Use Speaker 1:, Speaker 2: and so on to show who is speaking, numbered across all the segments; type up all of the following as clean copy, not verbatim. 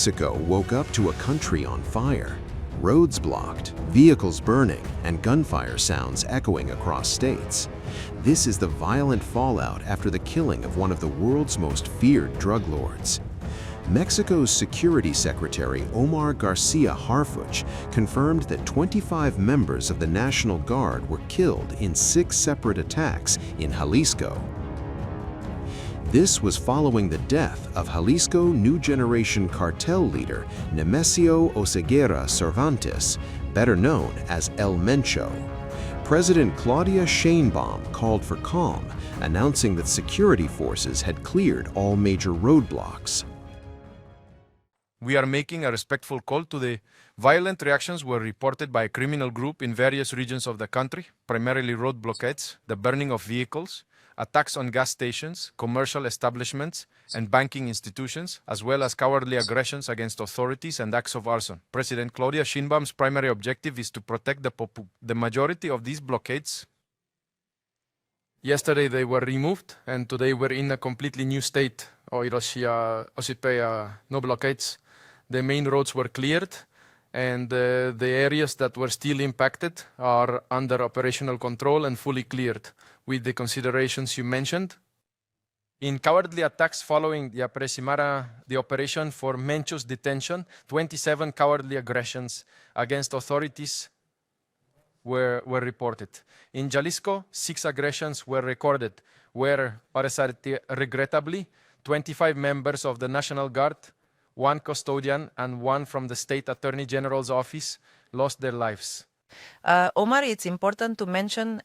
Speaker 1: Mexico woke up to a country on fire. Roads blocked, vehicles burning, and gunfire sounds echoing across states. This is the violent fallout after the killing of one of the world's most feared drug lords. Mexico's Security Secretary Omar García Harfuch confirmed that 25 members of the National Guard were killed in 6 separate attacks in Jalisco. This was following the death of Jalisco New Generation Cartel leader Nemesio Oseguera Cervantes, better known as El Mencho. President Claudia Sheinbaum called for calm, announcing that security forces had cleared all major roadblocks.
Speaker 2: We are making a respectful call to the violent reactions were reported by a criminal group in various regions of the country, primarily road blockades, the burning of vehicles, attacks on gas stations, commercial establishments, and banking institutions, as well as cowardly aggressions against authorities and acts of arson. President Claudia Sheinbaum's primary objective is to protect the majority of these blockades. Yesterday they were removed, and today we're in a completely new state. No blockades. The main roads were cleared, and the areas that were still impacted are under operational control and fully cleared, with the considerations you mentioned. In cowardly attacks following the operation for Mencho's detention, 27 cowardly aggressions against authorities were reported. In Jalisco, 6 aggressions were recorded, where, regrettably, 25 members of the National Guard, 1 custodian, and 1 from the State Attorney General's office lost their lives.
Speaker 3: Omar, it's important to mention,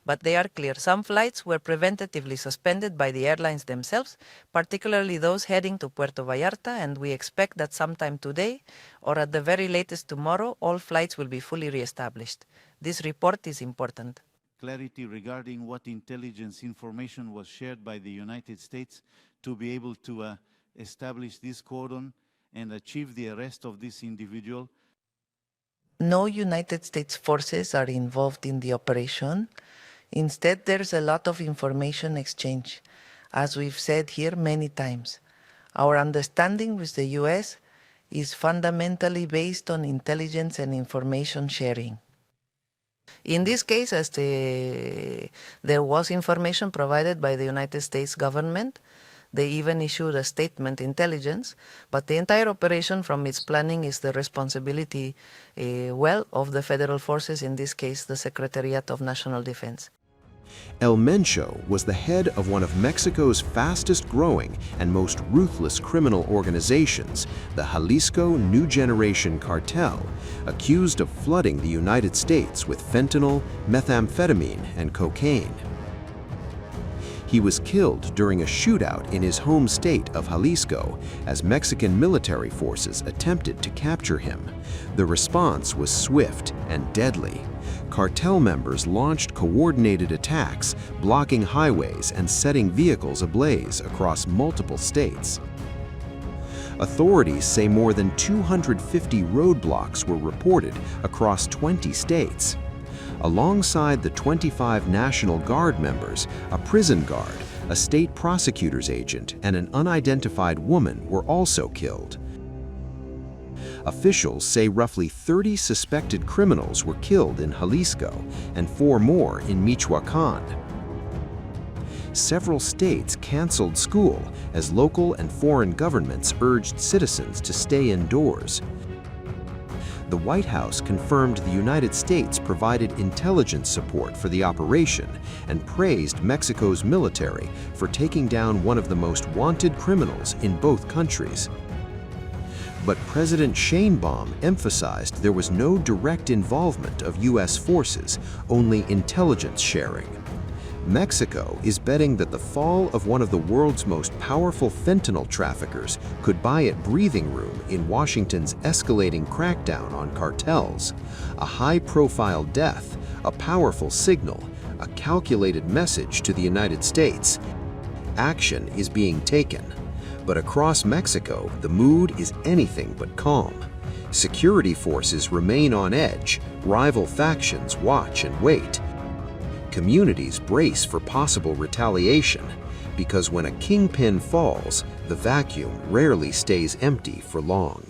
Speaker 3: but they are clear. Some flights were preventatively suspended by the airlines themselves, particularly those heading to Puerto Vallarta, and we expect that sometime today, or at the very latest tomorrow, all flights will be fully reestablished. This report is important.
Speaker 4: Clarity regarding what intelligence information was shared by the United States to be able to establish this cordon and achieve the arrest of this individual.
Speaker 3: No United States forces are involved in the operation. Instead, there's a lot of information exchange, as we've said here many times. Our understanding with the U.S. is fundamentally based on intelligence and information sharing. In this case, as there was information provided by the United States government, they even issued a statement, intelligence, but the entire operation from its planning is the responsibility, of the federal forces, in this case, the Secretariat of National Defense.
Speaker 1: El Mencho was the head of one of Mexico's fastest-growing and most ruthless criminal organizations, the Jalisco New Generation Cartel, accused of flooding the United States with fentanyl, methamphetamine, and cocaine. He was killed during a shootout in his home state of Jalisco as Mexican military forces attempted to capture him. The response was swift and deadly. Cartel members launched coordinated attacks, blocking highways and setting vehicles ablaze across multiple states. Authorities say more than 250 roadblocks were reported across 20 states. Alongside the 25 National Guard members, a prison guard, a state prosecutor's agent, and an unidentified woman were also killed. Officials say roughly 30 suspected criminals were killed in Jalisco and 4 more in Michoacán. Several states canceled school as local and foreign governments urged citizens to stay indoors. The White House confirmed the United States provided intelligence support for the operation and praised Mexico's military for taking down one of the most wanted criminals in both countries. But President Sheinbaum emphasized there was no direct involvement of U.S. forces, only intelligence sharing. Mexico is betting that the fall of one of the world's most powerful fentanyl traffickers could buy it breathing room in Washington's escalating crackdown on cartels. A high-profile death, a powerful signal, a calculated message to the United States. Action is being taken. But across Mexico, the mood is anything but calm. Security forces remain on edge, rival factions watch and wait. Communities brace for possible retaliation. because when a kingpin falls, the vacuum rarely stays empty for long.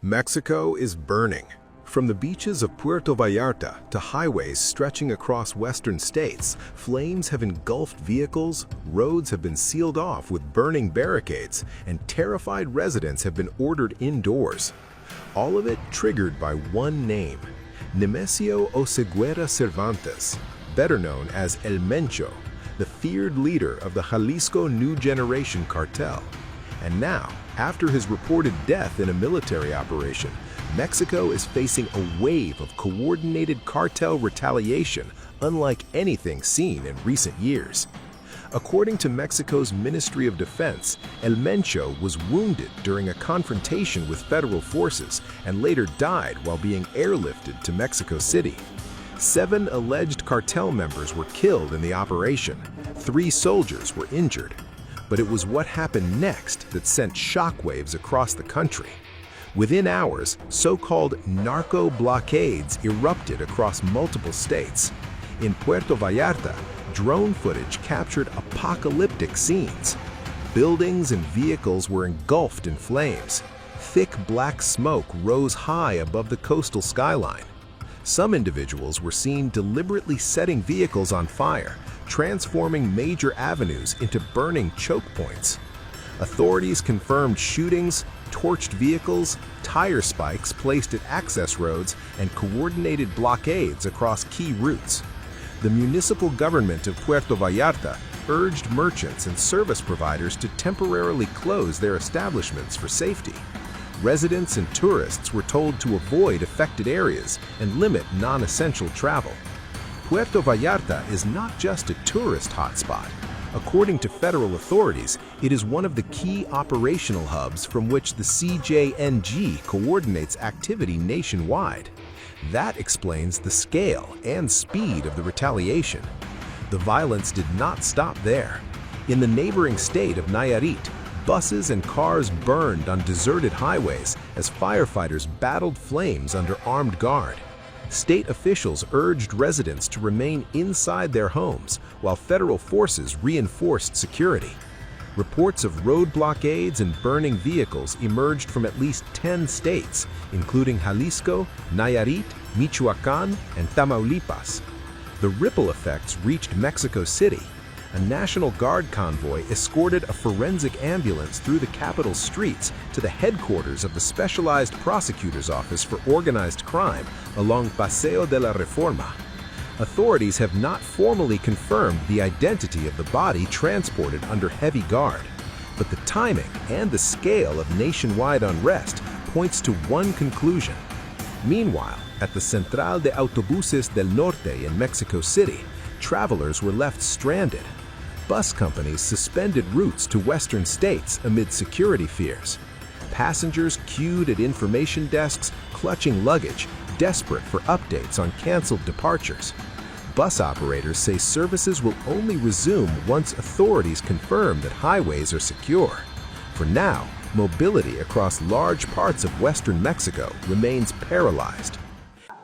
Speaker 5: Mexico is burning. From the beaches of Puerto Vallarta to highways stretching across western states, flames have engulfed vehicles, roads have been sealed off with burning barricades, and terrified residents have been ordered indoors. All of it triggered by one name, Nemesio Oseguera Cervantes, better known as El Mencho, the feared leader of the Jalisco New Generation Cartel. And now, after his reported death in a military operation, Mexico is facing a wave of coordinated cartel retaliation unlike anything seen in recent years. According to Mexico's Ministry of Defense, El Mencho was wounded during a confrontation with federal forces and later died while being airlifted to Mexico City. 7 alleged cartel members were killed in the operation. 3 soldiers were injured. But it was what happened next that sent shockwaves across the country. Within hours, so-called narco blockades erupted across multiple states. In Puerto Vallarta, drone footage captured apocalyptic scenes. Buildings and vehicles were engulfed in flames. Thick black smoke rose high above the coastal skyline. Some individuals were seen deliberately setting vehicles on fire, transforming major avenues into burning choke points. Authorities confirmed shootings, torched vehicles, tire spikes placed at access roads, and coordinated blockades across key routes. The municipal government of Puerto Vallarta urged merchants and service providers to temporarily close their establishments for safety. Residents and tourists were told to avoid affected areas and limit non-essential travel. Puerto Vallarta is not just a tourist hotspot. According to federal authorities, it is one of the key operational hubs from which the CJNG coordinates activity nationwide. That explains the scale and speed of the retaliation. The violence did not stop there. In the neighboring state of Nayarit, buses and cars burned on deserted highways as firefighters battled flames under armed guard. State officials urged residents to remain inside their homes while federal forces reinforced security. Reports of road blockades and burning vehicles emerged from at least 10 states, including Jalisco, Nayarit, Michoacán, and Tamaulipas. The ripple effects reached Mexico City. A National Guard convoy escorted a forensic ambulance through the capital's streets to the headquarters of the Specialized Prosecutor's Office for Organized Crime along Paseo de la Reforma. Authorities have not formally confirmed the identity of the body transported under heavy guard, but the timing and the scale of nationwide unrest points to one conclusion. Meanwhile, at the Central de Autobuses del Norte in Mexico City, travelers were left stranded. Bus companies suspended routes to western states amid security fears. Passengers queued at information desks, clutching luggage, desperate for updates on canceled departures. Bus operators say services will only resume once authorities confirm that highways are secure. For now, mobility across large parts of western Mexico remains paralyzed.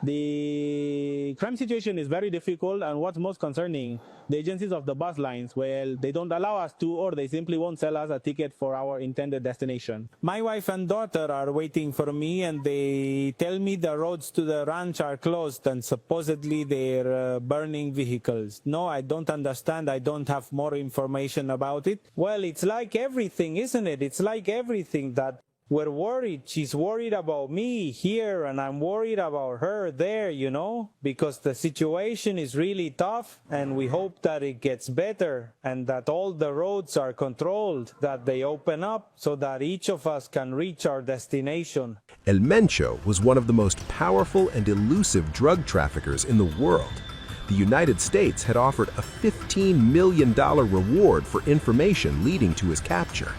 Speaker 6: The crime situation is very difficult, and what's most concerning, the agencies of the bus lines, well, they don't allow us to, or they simply won't sell us a ticket for our intended destination. My wife and daughter are waiting for me, and they tell me the roads to the ranch are closed and supposedly they're burning vehicles. No, I don't understand. I don't have more information about it. Well, it's like everything, isn't it? It's like everything that we're worried. She's worried about me here, and I'm worried about her there, you know, because the situation is really tough, and we hope that it gets better and that all the roads are controlled, that they open up so that each of us can reach our destination.
Speaker 5: El Mencho was one of the most powerful and elusive drug traffickers in the world. The United States had offered a $15 million reward for information leading to his capture.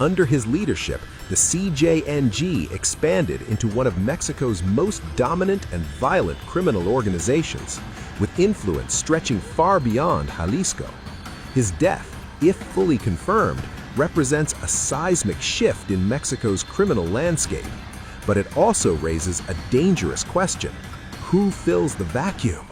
Speaker 5: Under his leadership, the CJNG expanded into one of Mexico's most dominant and violent criminal organizations, with influence stretching far beyond Jalisco. His death, if fully confirmed, represents a seismic shift in Mexico's criminal landscape. But it also raises a dangerous question: who fills the vacuum?